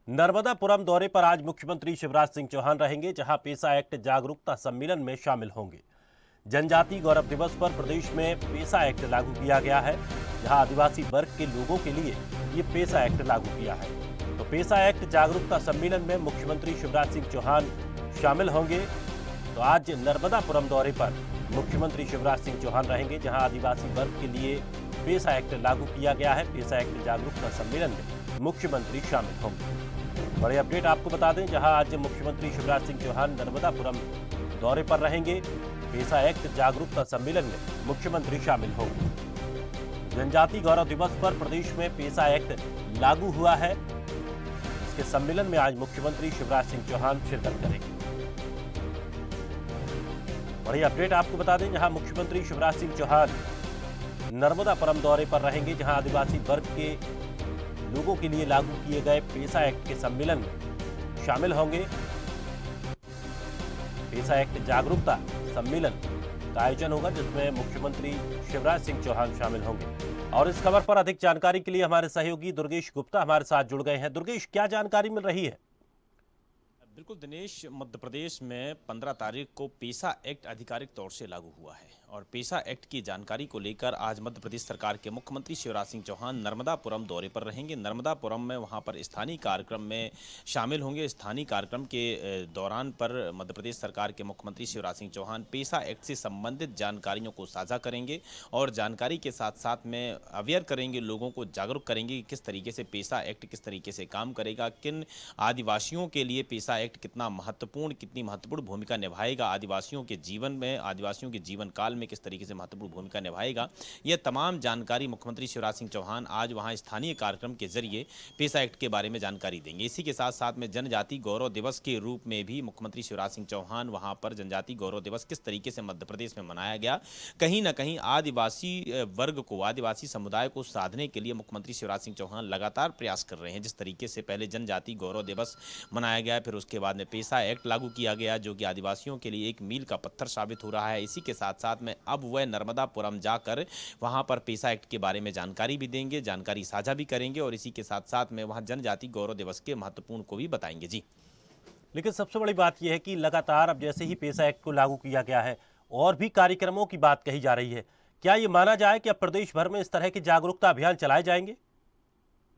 नर्मदापुरम दौरे पर आज मुख्यमंत्री शिवराज सिंह चौहान रहेंगे, जहां पेसा एक्ट जागरूकता सम्मेलन में शामिल होंगे। जनजाति गौरव दिवस पर प्रदेश में पेसा एक्ट लागू किया गया है, जहां आदिवासी वर्ग के लोगों के लिए ये पेसा एक्ट लागू किया है। तो पेसा एक्ट जागरूकता सम्मेलन में मुख्यमंत्री शिवराज सिंह चौहान शामिल होंगे। तो आज नर्मदापुरम दौरे पर मुख्यमंत्री शिवराज सिंह चौहान रहेंगे, जहां आदिवासी वर्ग के लिए पेसा एक्ट लागू किया गया है। पेसा एक्ट जागरूकता सम्मेलन में मुख्यमंत्री शामिल होंगे। बड़े अपडेट आपको बता दें, जहां आज मुख्यमंत्री शिवराज सिंह चौहान नर्मदापुरम दौरे पर रहेंगे। पेसा एक्ट जागरूकता सम्मेलन में मुख्यमंत्री शामिल होंगे। जनजाति गौरव दिवस पर प्रदेश में पेसा एक्ट लागू हुआ है। इसके सम्मेलन में आज मुख्यमंत्री शिवराज सिंह चौहान शिरकत करेंगे। बड़ी अपडेट आपको बता दें, जहां मुख्यमंत्री शिवराज सिंह चौहान नर्मदापुरम दौरे पर रहेंगे, जहां आदिवासी वर्ग के लोगों के लिए लागू किए गए पेसा एक्ट के सम्मेलन में शामिल होंगे। पेसा एक्ट जागरूकता सम्मेलन का आयोजन होगा, जिसमें मुख्यमंत्री शिवराज सिंह चौहान शामिल होंगे। और इस खबर पर अधिक जानकारी के लिए हमारे सहयोगी दुर्गेश गुप्ता हमारे साथ जुड़ गए हैं। दुर्गेश, क्या जानकारी मिल रही है? बिल्कुल दिनेश, मध्य प्रदेश में 15 तारीख को पेसा एक्ट आधिकारिक तौर से लागू हुआ है और पेसा एक्ट की जानकारी को लेकर आज मध्य प्रदेश सरकार के मुख्यमंत्री शिवराज सिंह चौहान नर्मदापुरम दौरे पर रहेंगे। नर्मदापुरम में वहां पर स्थानीय कार्यक्रम में शामिल होंगे। स्थानीय कार्यक्रम के दौरान पर मध्य प्रदेश सरकार के मुख्यमंत्री शिवराज सिंह चौहान पेसा एक्ट से संबंधित जानकारियों को साझा करेंगे और जानकारी के साथ साथ में अवेयर करेंगे, लोगों को जागरूक करेंगे कि किस तरीके से पेसा एक्ट किस तरीके से काम करेगा, किन आदिवासियों के लिए पेसा एक्ट कितना महत्वपूर्ण, कितनी महत्वपूर्ण भूमिका निभाएगा आदिवासियों के जीवन में, आदिवासियों के जीवन काल में किस तरीके से महत्वपूर्ण भूमिका निभाएगा। यह तमाम जानकारी मुख्यमंत्री शिवराज सिंह चौहान आज वहां स्थानीय कार्यक्रम के जरिए पेसा एक्ट के बारे में जानकारी देंगे। इसी के साथ साथ में जनजाति गौरव दिवस के रूप में भी मुख्यमंत्री शिवराज सिंह चौहान वहां पर जनजाति गौरव दिवस किस तरीके से मध्य प्रदेश में मनाया गया, कहीं ना कहीं आदिवासी वर्ग को, आदिवासी समुदाय को साधने के लिए मुख्यमंत्री शिवराज सिंह चौहान लगातार प्रयास कर रहे हैं। जिस तरीके से पहले जनजाति गौरव दिवस मनाया गया, फिर उसके बाद में पेसा एक्ट लागू किया गया, जो कि आदिवासियों के लिए एक मील का पत्थर साबित हो रहा है। इसी के साथ साथ में अब वह नर्मदापुरम जाकर वहां पर पेसा एक्ट के बारे में जानकारी भी देंगे, जानकारी साझा भी करेंगे और इसी के साथ साथ में वहां जनजाति गौरव दिवस के महत्वपूर्ण को भी बताएंगे। जी, लेकिन सबसे बड़ी बात यह है कि लगातार अब जैसे ही पेसा एक्ट को लागू किया गया है, और भी कार्यक्रमों की बात कही जा रही है। क्या ये माना जाए कि अब प्रदेश भर में इस तरह के जागरूकता अभियान चलाए जाएंगे?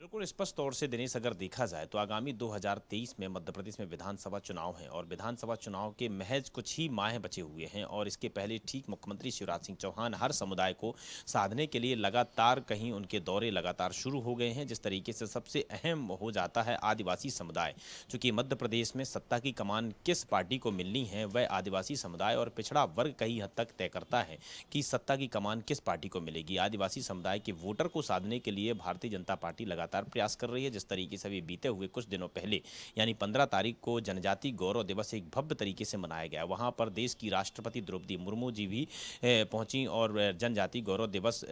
बिल्कुल स्पष्ट तौर से दिनेश, अगर देखा जाए तो आगामी 2023 में मध्य प्रदेश में विधानसभा चुनाव है और विधानसभा चुनाव के महज कुछ ही माह बचे हुए हैं और इसके पहले ठीक मुख्यमंत्री शिवराज सिंह चौहान हर समुदाय को साधने के लिए लगातार कहीं उनके दौरे लगातार शुरू हो गए हैं। जिस तरीके से सबसे अहम हो जाता है आदिवासी समुदाय, चूंकि मध्य प्रदेश में सत्ता की कमान किस पार्टी को मिलनी है वह आदिवासी समुदाय और पिछड़ा वर्ग कई हद तक तय करता है कि सत्ता की कमान किस पार्टी को मिलेगी। आदिवासी समुदाय के वोटर को साधने के लिए भारतीय जनता पार्टी लगातार प्रयास कर रही है। जिस तरीके से अभी बीते हुए कुछ दिनों पहले यानी 15 तारीख को जनजाति गौरव दिवस एक भव्य तरीके से मनाया गया। वहां पर देश की राष्ट्रपति द्रौपदी मुर्मू जी भी पहुंची और जनजाति गौरव दिवस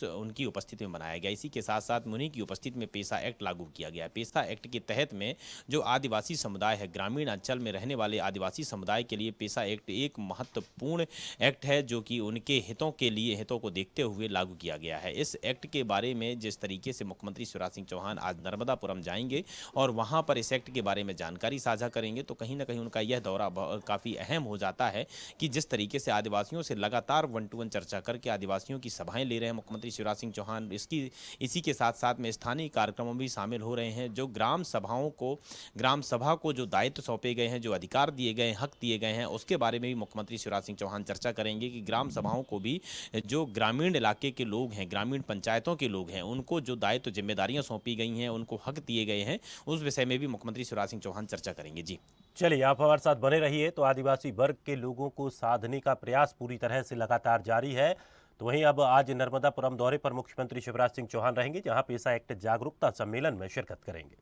उनकी उपस्थिति में मनाया गया। इसी के साथ साथ उन्हीं की उपस्थिति में पेसा एक्ट लागू किया गया। पेसा एक्ट के तहत में जो आदिवासी समुदाय है, ग्रामीण अंचल में रहने वाले आदिवासी समुदाय के लिए पेसा एक्ट एक महत्वपूर्ण एक्ट है, जो कि उनके हितों के लिए, हितों को देखते हुए लागू किया गया है। इस एक्ट के बारे में जिस तरीके से मुख्यमंत्री शिवराज सिंह चौहान आज नर्मदापुरम जाएंगे और वहां पर इस एक्ट के बारे में जानकारी साझा करेंगे, तो कहीं ना कहीं उनका यह दौरा काफी अहम हो जाता है कि जिस तरीके से आदिवासियों से लगातार 1-to-1 चर्चा करके आदिवासियों की सभाएं ले रहे हैं मुख्यमंत्री शिवराज सिंह चौहान। इसी के साथ साथ में स्थानीय कार्यक्रमों में भी शामिल हो रहे हैं। जो ग्राम सभा को जो दायित्व सौंपे गए हैं, जो अधिकार दिए गए हैं, हक दिए गए हैं, उसके बारे में भी मुख्यमंत्री शिवराज सिंह चौहान चर्चा करेंगे कि ग्राम सभाओं को भी जो ग्रामीण इलाके के लोग हैं, ग्रामीण पंचायतों के लोग हैं, उनको जो दायित्व जिम्मेदारियां सौंपी गई हैं, उनको हक दिए गए हैं, उस विषय में भी मुख्यमंत्री शिवराज सिंह चौहान चर्चा करेंगे। जी, चलिए, आप हमारे साथ बने रहिए। तो आदिवासी वर्ग के लोगों को साधने का प्रयास पूरी तरह से लगातार जारी है। तो वहीं अब आज नर्मदापुरम दौरे पर मुख्यमंत्री शिवराज सिंह चौहान रहेंगे, जहां पेसा एक्ट जागरूकता सम्मेलन में शिरकत करेंगे।